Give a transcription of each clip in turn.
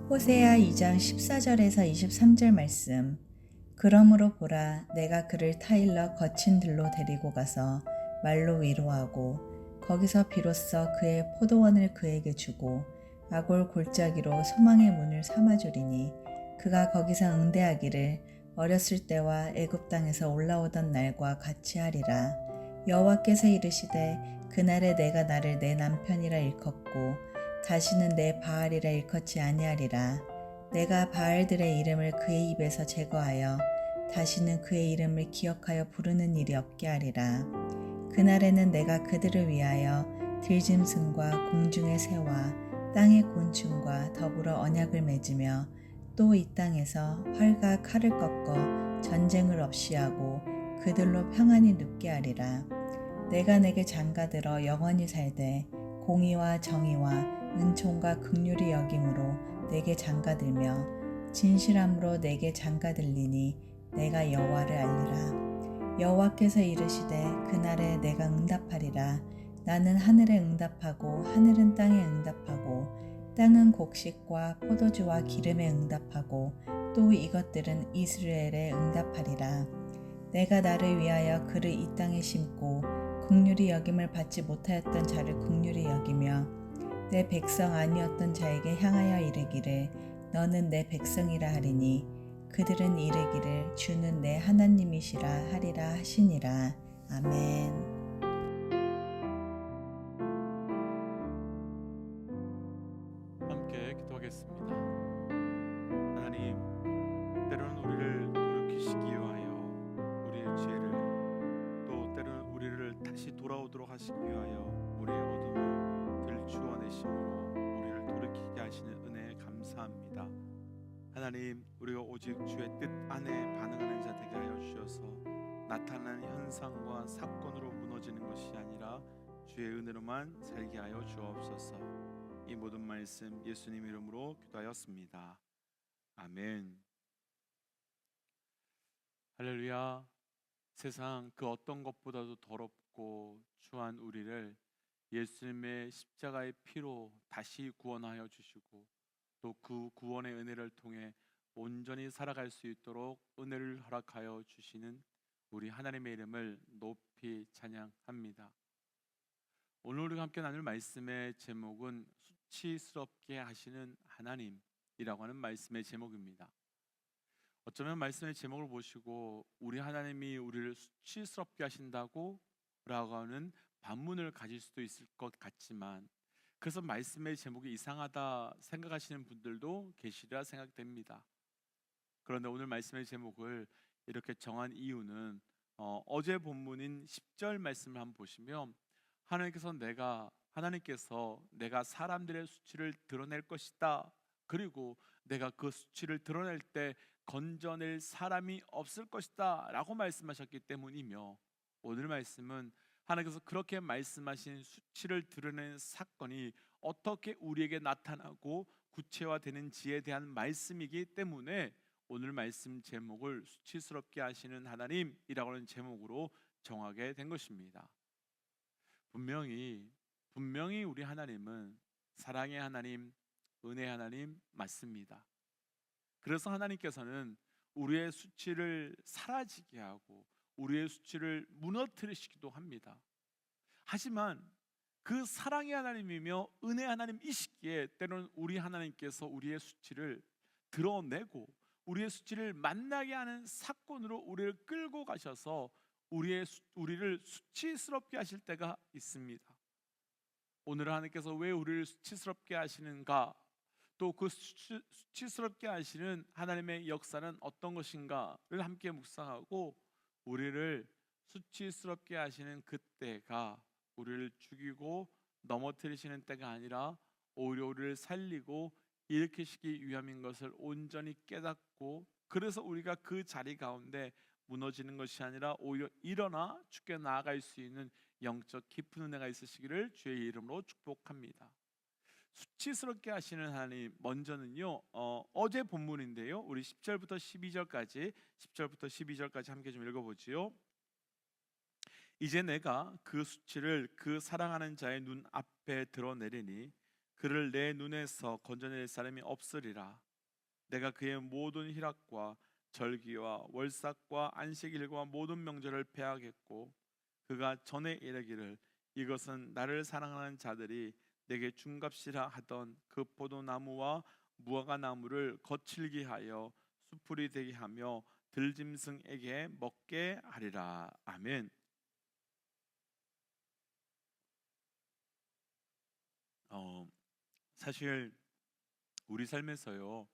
호세아 2장 14절에서 23절 말씀. 그러므로 보라, 내가 그를 타일러 거친 들로 데리고 가서 말로 위로하고 거기서 비로소 그의 포도원을 그에게 주고 아골 골짜기로 소망의 문을 삼아주리니 그가 거기서 응대하기를 어렸을 때와 애굽 땅에서 올라오던 날과 같이 하리라. 여호와께서 이르시되 그날에 내가 나를 내 남편이라 일컫고 다시는 내 바알이라 일컫지 아니하리라. 내가 바알들의 이름을 그의 입에서 제거하여 다시는 그의 이름을 기억하여 부르는 일이 없게 하리라. 그날에는 내가 그들을 위하여 들짐승과 공중의 새와 땅의 곤충과 더불어 언약을 맺으며 또 이 땅에서 활과 칼을 꺾어 전쟁을 없이 하고 그들로 평안히 눕게 하리라. 내가 내게 장가들어 영원히 살되 공의와 정의와 은총과 긍휼이 여김으로 내게 장가들며 진실함으로 내게 장가들리니 내가 여호와를 알리라. 여호와께서 이르시되 그날에 내가 응답하리라. 나는 하늘에 응답하고 하늘은 땅에 응답하고 땅은 곡식과 포도주와 기름에 응답하고 또 이것들은 이스라엘에 응답하리라. 내가 나를 위하여 그를 이 땅에 심고 긍휼히 여김을 받지 못하였던 자를 긍휼히 여기며 내 백성 아니었던 자에게 향하여 이르기를 너는 내 백성이라 하리니 그들은 이르기를 주는 내 하나님이시라 하리라 하시니라. 아멘. 함께 기도하겠습니다. 하나님, 때로는 우리를 돌이키시기 위하여 우리의 죄를, 또 때로는 우리를 다시 돌아오도록 하시기 위하여 우리의 어둠을 들추어내심으로 우리를 돌이키게 하시는 은혜에 감사합니다. 하나님, 우리가 오직 주의 뜻 안에 반응하는 자 되게 하여 주셔서 나타나는 현상과 사건으로 무너지는 것이 아니라 주의 은혜로만 살게 하여 주옵소서. 이 모든 말씀 예수님 이름으로 기도하였습니다. 아멘. 할렐루야. 세상 그 어떤 것보다도 더럽고 추한 우리를 예수님의 십자가의 피로 다시 구원하여 주시고 또 그 구원의 은혜를 통해 온전히 살아갈 수 있도록 은혜를 허락하여 주시는 우리 하나님의 이름을 높이 찬양합니다. 오늘 우리가 함께 나눌 말씀의 제목은 수치스럽게 하시는 하나님이라고 하는 말씀의 제목입니다. 어쩌면 말씀의 제목을 보시고 우리 하나님이 우리를 수치스럽게 하신다고 라고 하는 반문을 가질 수도 있을 것 같지만, 그래서 말씀의 제목이 이상하다 생각하시는 분들도 계시리라 생각됩니다. 그런데 오늘 말씀의 제목을 이렇게 정한 이유는 어제 본문인 10절 말씀을 한번 보시면 하나님께서 내가 사람들의 수치를 드러낼 것이다, 그리고 내가 그 수치를 드러낼 때 건져낼 사람이 없을 것이다 라고 말씀하셨기 때문이며, 오늘 말씀은 하나님께서 그렇게 말씀하신 수치를 드러내는 사건이 어떻게 우리에게 나타나고 구체화되는지에 대한 말씀이기 때문에 오늘 말씀 제목을 수치스럽게 하시는 하나님이라고 하는 제목으로 정하게 된 것입니다. 분명히 우리 하나님은 사랑의 하나님, 은혜의 하나님 맞습니다. 그래서 하나님께서는 우리의 수치를 사라지게 하고 우리의 수치를 무너뜨리시기도 합니다. 하지만 그 사랑의 하나님이며 은혜의 하나님이시기에 때로는 우리 하나님께서 우리의 수치를 드러내고 우리의 수치를 만나게 하는 사건으로 우리를 끌고 가셔서 우리를 수치스럽게 하실 때가 있습니다. 오늘 하나님께서 왜 우리를 수치스럽게 하시는가, 또 그 수치스럽게 하시는 하나님의 역사는 어떤 것인가를 함께 묵상하고, 우리를 수치스럽게 하시는 그때가 우리를 죽이고 넘어뜨리시는 때가 아니라 오히려 우리를 살리고 일으키시기 위함인 것을 온전히 깨닫고, 그래서 우리가 그 자리 가운데 무너지는 것이 아니라 오히려 일어나 주께 나아갈 수 있는 영적 깊은 은혜가 있으시기를 주의 이름으로 축복합니다. 수치스럽게 하시는 하나님, 먼저는요 어제 본문인데요, 우리 10절부터 12절까지 함께 좀 읽어보지요. 이제 내가 그 수치를 그 사랑하는 자의 눈 앞에 드러내리니 그를 내 눈에서 건져낼 사람이 없으리라. 내가 그의 모든 희락과 절기와 월삭과 안식일과 모든 명절을 폐하겠고 그가 전에 이르기를 이것은 나를 사랑하는 자들이 내게 준값이라 하던 그 포도나무와 무화과나무를 거칠게 하여 수풀이 되게 하며 들짐승에게 먹게 하리라. 아멘. 사실 우리 삶에서요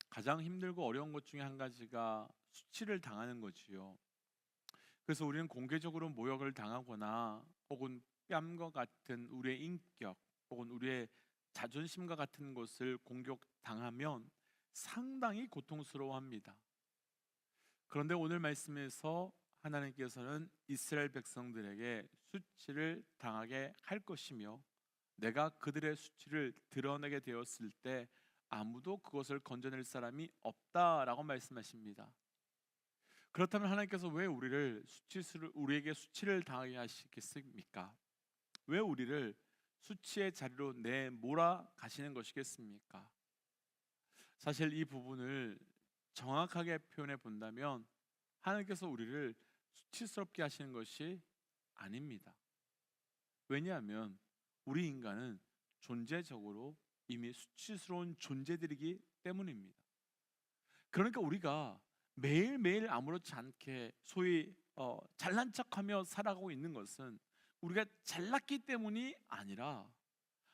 가장 힘들고 어려운 것 중에 한 가지가 수치를 당하는 거지요. 그래서 우리는 공개적으로 모욕을 당하거나 혹은 뺨과 같은 우리의 인격 혹은 우리의 자존심과 같은 것을 공격당하면 상당히 고통스러워합니다. 그런데 오늘 말씀에서 하나님께서는 이스라엘 백성들에게 수치를 당하게 할 것이며 내가 그들의 수치를 드러내게 되었을 때 아무도 그것을 건져낼 사람이 없다라고 말씀하십니다. 그렇다면 하나님께서 왜 우리에게 수치를 당하게 하시겠습니까? 왜 우리를 수치의 자리로 내몰아 가시는 것이겠습니까? 사실 이 부분을 정확하게 표현해 본다면 하나님께서 우리를 수치스럽게 하시는 것이 아닙니다. 왜냐하면 우리 인간은 존재적으로 이미 수치스러운 존재들이기 때문입니다. 그러니까 우리가 매일매일 아무렇지 않게 소위 잘난 척하며 살아가고 있는 것은 우리가 잘났기 때문이 아니라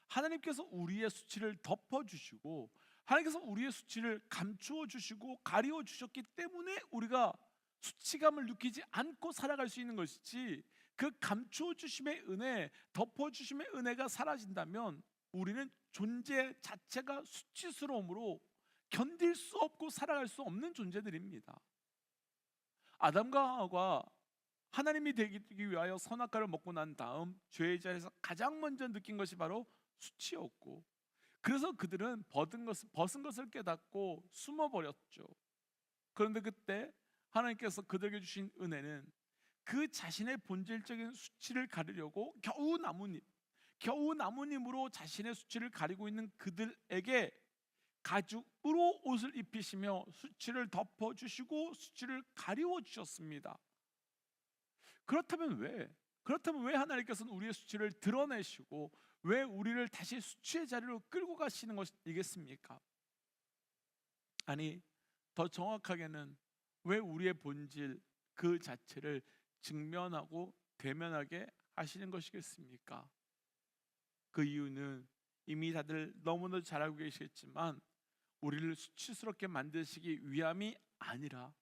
하나님께서 우리의 수치를 덮어주시고 하나님께서 우리의 수치를 감추어 주시고 가리워 주셨기 때문에 우리가 수치감을 느끼지 않고 살아갈 수 있는 것이지, 그 감추어 주심의 은혜, 덮어 주심의 은혜가 사라진다면 우리는 존재 자체가 수치스러움으로 견딜 수 없고 살아갈 수 없는 존재들입니다. 아담과 하와가 하나님이 되기 위하여 선악과를 먹고 난 다음 죄의 자리에서 가장 먼저 느낀 것이 바로 수치였고, 그래서 그들은 벗은 것을 깨닫고 숨어버렸죠. 그런데 그때 하나님께서 그들에게 주신 은혜는 그 자신의 본질적인 수치를 가리려고 겨우 나뭇잎으로 자신의 수치를 가리고 있는 그들에게 가죽으로 옷을 입히시며 수치를 덮어주시고 수치를 가리워 주셨습니다. 그렇다면 왜 하나님께서는 우리의 수치를 드러내시고 왜 우리를 다시 수치의 자리로 끌고 가시는 것이겠습니까? 아니, 더 정확하게는 왜 우리의 본질 그 자체를 직면하고 대면하게 하시는 것이겠습니까? 그 이유는 이미 다들 너무나도 잘 알고 계시겠지만 우리를 수치스럽게 만드시기 위함이 아니라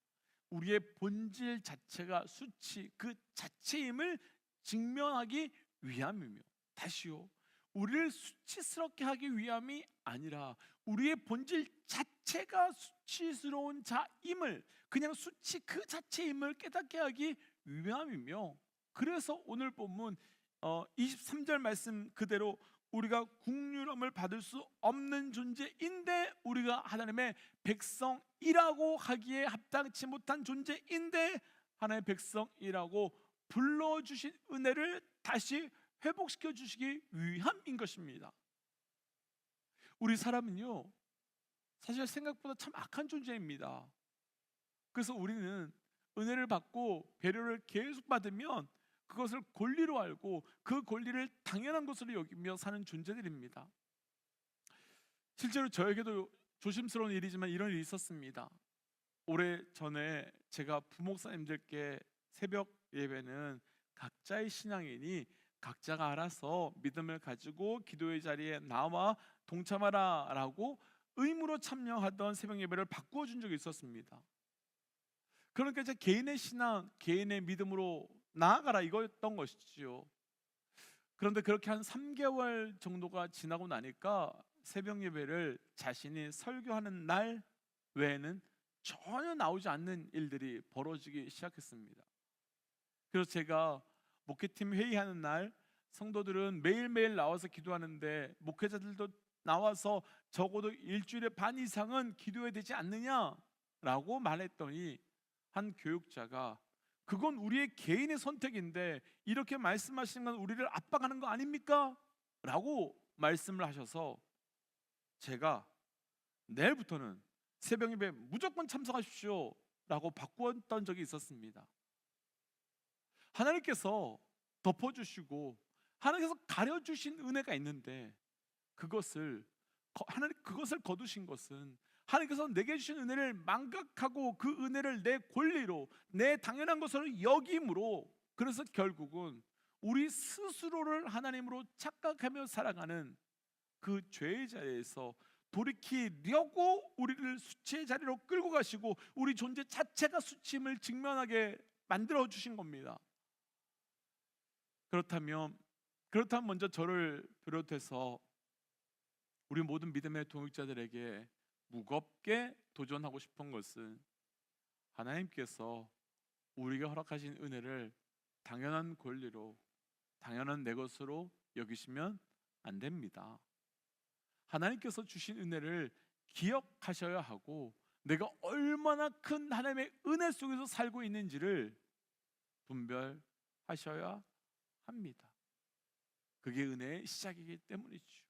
우리의 본질 자체가 수치 그 자체임을 직면하기 위함이며, 다시요, 우리를 수치스럽게 하기 위함이 아니라 우리의 본질 자체가 수치스러운 자임을, 그냥 수치 그 자체임을 깨닫게 하기 위함이며, 그래서 오늘 본문 23절 말씀 그대로 우리가 국률함을 받을 수 없는 존재인데 우리가 하나님의 백성이라고 하기에 합당치 못한 존재인데 하나님의 백성이라고 불러주신 은혜를 다시 회복시켜 주시기 위함인 것입니다. 우리 사람은요 사실 생각보다 참 악한 존재입니다. 그래서 우리는 은혜를 받고 배려를 계속 받으면 그것을 권리로 알고 그 권리를 당연한 것으로 여기며 사는 존재들입니다. 실제로 저에게도 조심스러운 일이지만 이런 일이 있었습니다. 오래전에 제가 부목사님들께 새벽 예배는 각자의 신앙이니 각자가 알아서 믿음을 가지고 기도의 자리에 나와 동참하라 라고 의무로 참여하던 새벽 예배를 바꾸어 준 적이 있었습니다. 그러니까 이제 개인의 신앙, 개인의 믿음으로 나아가라 이거였던 것이지요. 그런데 그렇게 한 3개월 정도가 지나고 나니까 새벽 예배를 자신이 설교하는 날 외에는 전혀 나오지 않는 일들이 벌어지기 시작했습니다. 그래서 제가 목회팀 회의하는 날 성도들은 매일매일 나와서 기도하는데 목회자들도 나와서 적어도 일주일에 반 이상은 기도해야 되지 않느냐라고 말했더니 한 교육자가 그건 우리의 개인의 선택인데 이렇게 말씀하시는 건 우리를 압박하는 거 아닙니까? 라고 말씀을 하셔서 제가 내일부터는 새벽 예배 무조건 참석하십시오 라고 바꾸었던 적이 있었습니다. 하나님께서 덮어주시고 하나님께서 가려주신 은혜가 있는데 그것을 거두신 것은 하나님께서 내게 주신 은혜를 망각하고 그 은혜를 내 권리로 내 당연한 것으로 여김으로, 그래서 결국은 우리 스스로를 하나님으로 착각하며 살아가는 그 죄의 자리에서 돌이키려고 우리를 수치의 자리로 끌고 가시고 우리 존재 자체가 수치임을 직면하게 만들어 주신 겁니다. 그렇다면 먼저 저를 비롯해서 우리 모든 믿음의 동역자들에게 무겁게 도전하고 싶은 것은, 하나님께서 우리에게 허락하신 은혜를 당연한 권리로, 당연한 내 것으로 여기시면 안 됩니다. 하나님께서 주신 은혜를 기억하셔야 하고 내가 얼마나 큰 하나님의 은혜 속에서 살고 있는지를 분별하셔야 합니다. 그게 은혜의 시작이기 때문이죠.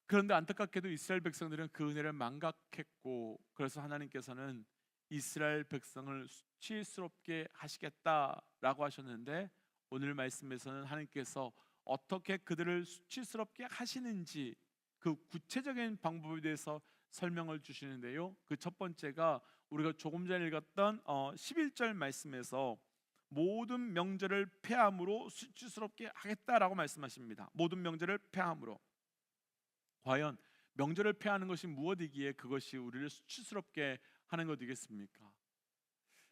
그런데 안타깝게도 이스라엘 백성들은 그 은혜를 망각했고, 그래서 하나님께서는 이스라엘 백성을 수치스럽게 하시겠다라고 하셨는데, 오늘 말씀에서는 하나님께서 어떻게 그들을 수치스럽게 하시는지 그 구체적인 방법에 대해서 설명을 주시는데요. 그 첫 번째가 우리가 조금 전에 읽었던 11절 말씀에서 모든 명절을 폐함으로 수치스럽게 하겠다라고 말씀하십니다. 모든 명절을 폐함으로. 과연 명절을 폐하는 것이 무엇이기에 그것이 우리를 수치스럽게 하는 것이겠습니까?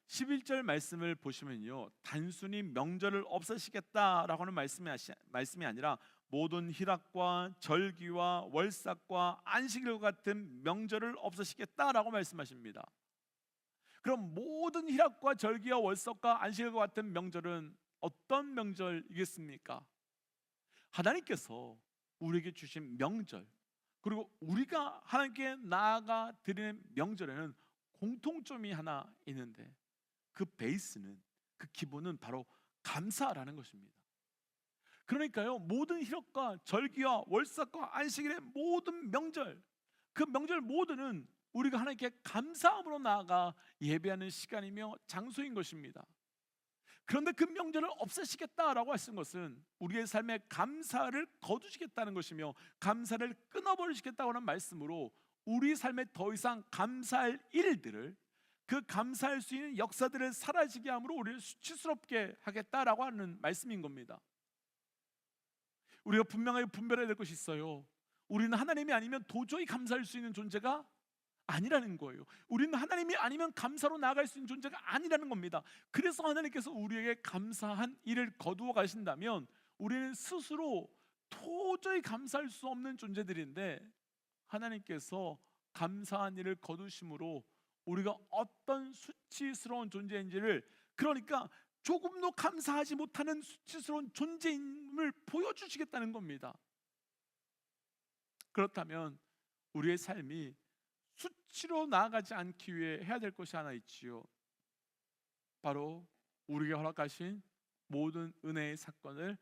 11절 말씀을 보시면요, 단순히 명절을 없애시겠다라고 하는 말씀이 아니라 모든 희락과 절기와 월삭과 안식일 같은 명절을 없애시겠다라고 말씀하십니다. 그럼 모든 희락과 절기와 월삭과 안식일과 같은 명절은 어떤 명절이겠습니까? 하나님께서 우리에게 주신 명절, 그리고 우리가 하나님께 나아가 드리는 명절에는 공통점이 하나 있는데, 그 베이스는, 그 기본은 바로 감사라는 것입니다. 그러니까요, 모든 희락과 절기와 월삭과 안식일의 모든 명절, 그 명절 모두는 우리가 하나님께 감사함으로 나아가 예배하는 시간이며 장소인 것입니다. 그런데 그 명절을 없애시겠다라고 하신 것은 우리의 삶에 감사를 거두시겠다는 것이며, 감사를 끊어버리시겠다고 하는 말씀으로 우리 삶에 더 이상 감사할 일들을, 그 감사할 수 있는 역사들을 사라지게 함으로 우리를 수치스럽게 하겠다라고 하는 말씀인 겁니다. 우리가 분명하게 분별해야 될 것이 있어요. 우리는 하나님이 아니면 도저히 감사할 수 있는 존재가 아니라는 거예요. 우리는 하나님이 아니면 감사로 나아갈 수 있는 존재가 아니라는 겁니다. 그래서 하나님께서 우리에게 감사한 일을 거두어 가신다면 우리는 스스로 도저히 감사할 수 없는 존재들인데, 하나님께서 감사한 일을 거두심으로 우리가 어떤 수치스러운 존재인지를, 그러니까 조금도 감사하지 못하는 수치스러운 존재임을 보여주시겠다는 겁니다. 그렇다면 우리의 삶이 수치로 나아가지 않기 위해 해야 될 것이 하나 있지요. 바로 우리에게 허락하신 모든 은혜의 사건을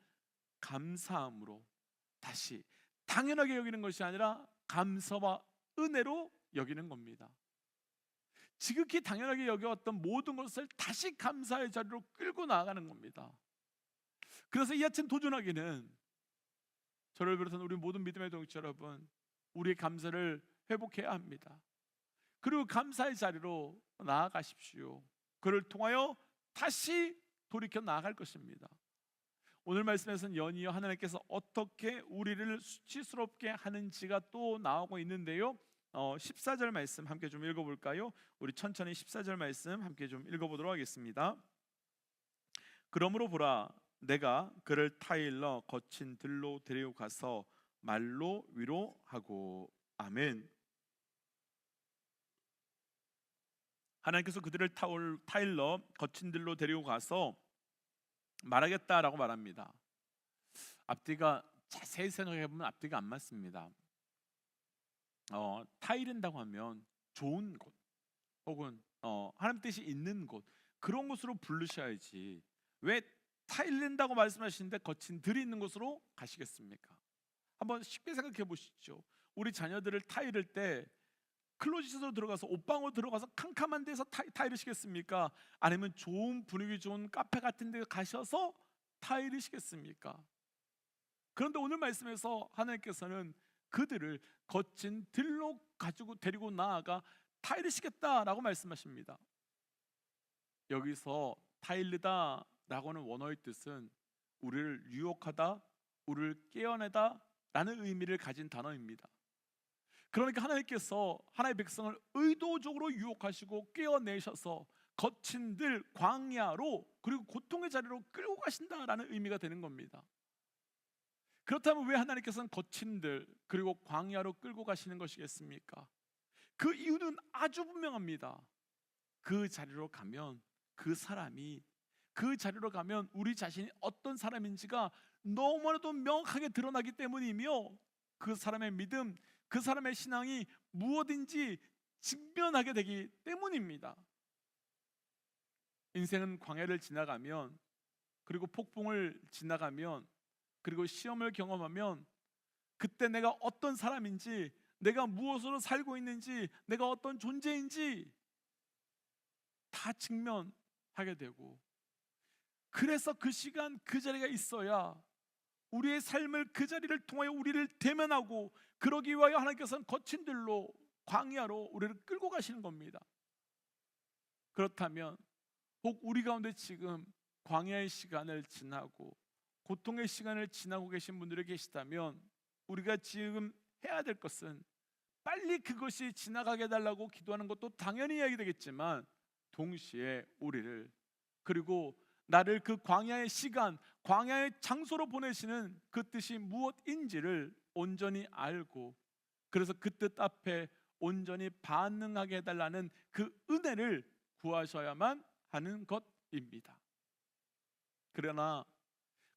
감사함으로 다시 당연하게 여기는 것이 아니라 감사와 은혜로 여기는 겁니다. 지극히 당연하게 여겨왔던 모든 것을 다시 감사의 자리로 끌고 나아가는 겁니다. 그래서 이 아침 도전하기는, 저를 비롯한 우리 모든 믿음의 동역자 여러분, 우리의 감사를 회복해야 합니다. 그리고 감사의 자리로 나아가십시오. 그를 통하여 다시 돌이켜 나아갈 것입니다. 오늘 말씀에서는 연이어 하나님께서 어떻게 우리를 수치스럽게 하는지가 또 나오고 있는데요. 14절 말씀 함께 좀 읽어볼까요? 우리 천천히 14절 말씀 함께 좀 읽어보도록 하겠습니다. 그러므로 보라, 내가 그를 타일러 거친 들로 데리고 가서 말로 위로하고. 아멘. 하나님께서 그들을 타일러 거친 들로 데리고 가서 말하겠다라고 말합니다. 앞뒤가 자세히 생각해보면 앞뒤가 안 맞습니다. 타이른다고 하면 좋은 곳, 혹은 하나님 뜻이 있는 곳, 그런 곳으로 부르셔야지 왜 타일른다고 말씀하시는데 거친 들이 있는 곳으로 가시겠습니까? 한번 쉽게 생각해 보시죠. 우리 자녀들을 타이를 때 클로짓으로 들어가서 옷방으로 들어가서 캄캄한 데서 타이르시겠습니까? 아니면 좋은 분위기 좋은 카페 같은 데 가셔서 타이르시겠습니까? 그런데 오늘 말씀에서 하나님께서는 그들을 거친 들로 가지고 데리고 나아가 타이르시겠다라고 말씀하십니다. 여기서 타일르다 라고는 원어의 뜻은 우리를 유혹하다, 우리를 깨어내다 라는 의미를 가진 단어입니다. 그러니까 하나님께서 하나님의 백성을 의도적으로 유혹하시고 깨어내셔서 거친 들 광야로 그리고 고통의 자리로 끌고 가신다라는 의미가 되는 겁니다. 그렇다면 왜 하나님께서는 거친 들 그리고 광야로 끌고 가시는 것이겠습니까? 그 이유는 아주 분명합니다. 그 자리로 가면 그 사람이 그 자리로 가면 우리 자신이 어떤 사람인지가 너무나도 명확하게 드러나기 때문이며 그 사람의 믿음, 그 사람의 신앙이 무엇인지 직면하게 되기 때문입니다. 인생은 광야를 지나가면 그리고 폭풍을 지나가면 그리고 시험을 경험하면 그때 내가 어떤 사람인지 내가 무엇으로 살고 있는지 내가 어떤 존재인지 다 직면하게 되고 그래서 그 시간 그 자리가 있어야 우리의 삶을 그 자리를 통하여 우리를 대면하고 그러기 위하여 하나님께서는 거친 들로 광야로 우리를 끌고 가시는 겁니다. 그렇다면 혹 우리 가운데 지금 광야의 시간을 지나고 고통의 시간을 지나고 계신 분들이 계시다면 우리가 지금 해야 될 것은 빨리 그것이 지나가게 해달라고 기도하는 것도 당연히 해야 되겠지만 동시에 우리를 그리고 나를 그 광야의 시간, 광야의 장소로 보내시는 그 뜻이 무엇인지를 온전히 알고 그래서 그 뜻 앞에 온전히 반응하게 해달라는 그 은혜를 구하셔야만 하는 것입니다. 그러나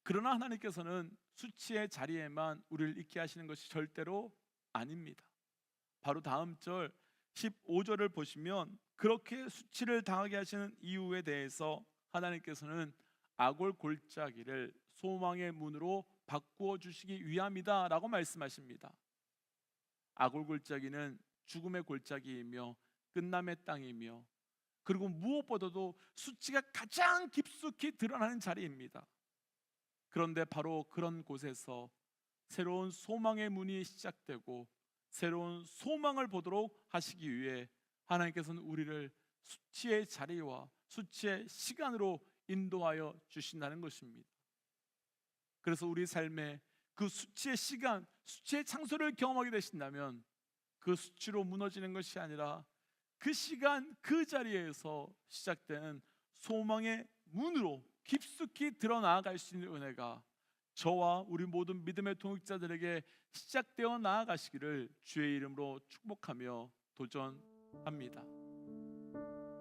하나님께서는 수치의 자리에만 우리를 있게 하시는 것이 절대로 아닙니다. 바로 다음 절 15절을 보시면 그렇게 수치를 당하게 하시는 이유에 대해서 하나님께서는 악골 골짜기를 소망의 문으로 바꾸어 주시기 위함이다 라고 말씀하십니다. 악골 골짜기는 죽음의 골짜기이며 끝남의 땅이며 그리고 무엇보다도 수치가 가장 깊숙이 드러나는 자리입니다. 그런데 바로 그런 곳에서 새로운 소망의 문이 시작되고 새로운 소망을 보도록 하시기 위해 하나님께서는 우리를 수치의 자리와 수치의 시간으로 인도하여 주신다는 것입니다. 그래서 우리 삶에 그 수치의 시간, 수치의 장소를 경험하게 되신다면 그 수치로 무너지는 것이 아니라 그 시간, 그 자리에서 시작되는 소망의 문으로 깊숙이 드러나갈 수 있는 은혜가 저와 우리 모든 믿음의 동역자들에게 시작되어 나아가시기를 주의 이름으로 축복하며 도전합니다.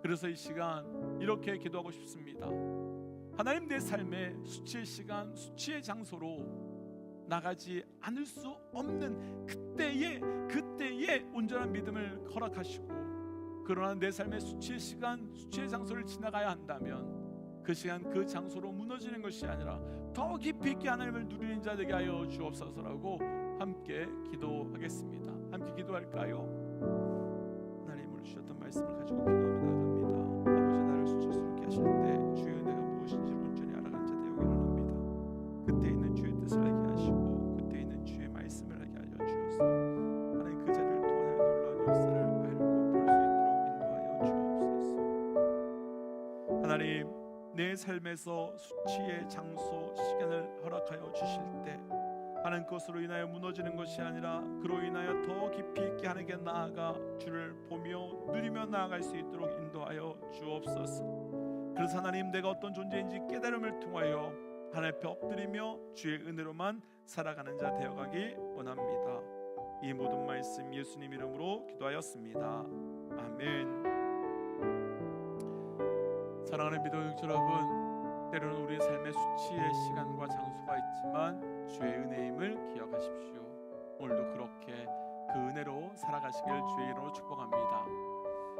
그래서 이 시간 이렇게 기도하고 싶습니다. 하나님, 내 삶의 수치의 시간, 수치의 장소로 나가지 않을 수 없는 그때의 온전한 믿음을 허락하시고 그러나 내 삶의 수치의 시간, 수치의 장소를 지나가야 한다면 그 시간 그 장소로 무너지는 것이 아니라 더 깊이 있게 하나님을 누리는 자 되게 하여 주옵소서라고 함께 기도하겠습니다. 함께 기도할까요? 하나님, 오늘 주셨던 말씀을 가지고 기도하며 나갑니다. 아버지, 나를 수치스럽게 하실 때 주의 은혜가 무엇인지 온전히 알아가는 자 되어 일어납니다. 그때 있는 주의 뜻을 알게 하시고 그때 있는 주의 말씀을 알게 하여 주옵소서. 하나님, 그 자리를 통하여 놀라운 역사를 알고 볼 수 있도록 인도하여 주옵소서. 하나님, 내 삶에서 수치의 장소, 시간을 허락하여 주실 때 하나님, 그것으로 인하여 무너지는 것이 아니라 그로 인하여 더 깊이 있게 하나님께 나아가 주를 보며 누리며 나아갈 수 있도록 인도하여 주옵소서. 그래서 하나님, 내가 어떤 존재인지 깨달음을 통하여 하나님 앞에 엎드리며 주의 은혜로만 살아가는 자 되어가기 원합니다. 이 모든 말씀 예수님 이름으로 기도하였습니다. 아멘. 사랑하는 믿음 여러분, 때로는 우리의 삶의 수치의 시간과 장소가 있지만 주의 은혜임을 기억하십시오. 오늘도 그렇게 그 은혜로 살아가시길 주의 이름으로 축복합니다.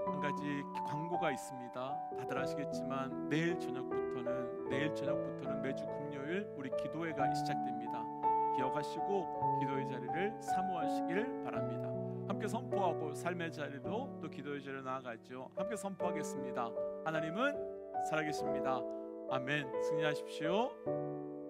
한 가지 광고가 있습니다. 다들 아시겠지만 내일 저녁부터는 매주 금요일 우리 기도회가 시작됩니다. 기억하시고 기도의 자리를 사모하시길 바랍니다. 함께 선포하고 삶의 자리로 또 기도의 자리로 나아가죠. 함께 선포하겠습니다. 하나님은 살아계십니다. 아멘. 승리하십시오.